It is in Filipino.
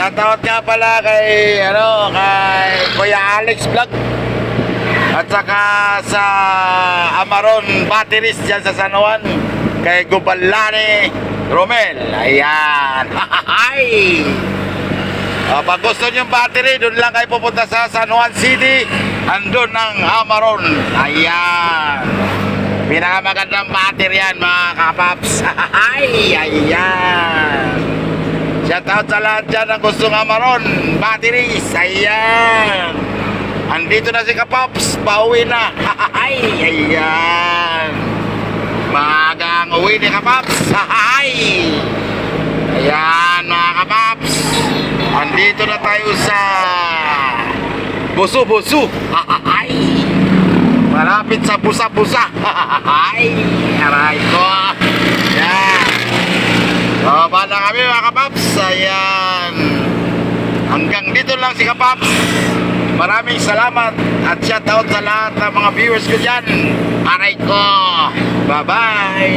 Shoutout nga pala kay Kuya Alex Vlog. At saka sa Amaron Batteries dyan sa San Juan, kay Gubalani Romel. Ayan. Pag gusto nyo battery, doon lang kayo pupunta sa San Juan City. Andun ang Amaron. Ayan. Pinakamagandang battery yan, mga kapaps. Ayan. Shoutout sa lahat dyan ang gustong Amaron Batteries. Ayan. Andito na si Kapaps, pauwi na. Ayan. Maagang uwi ni Kapaps. Ayan, mga Kapaps. Andito na tayo sa Busu-Busu. Malapit sa Busa-Busa. Aray ko. Ayan. Baba na kami, mga Kapaps. Ayan. Hanggang dito lang si Kapaps. Maraming salamat at shoutout sa lahat ng mga viewers ko dyan. Aray ko. Bye-bye.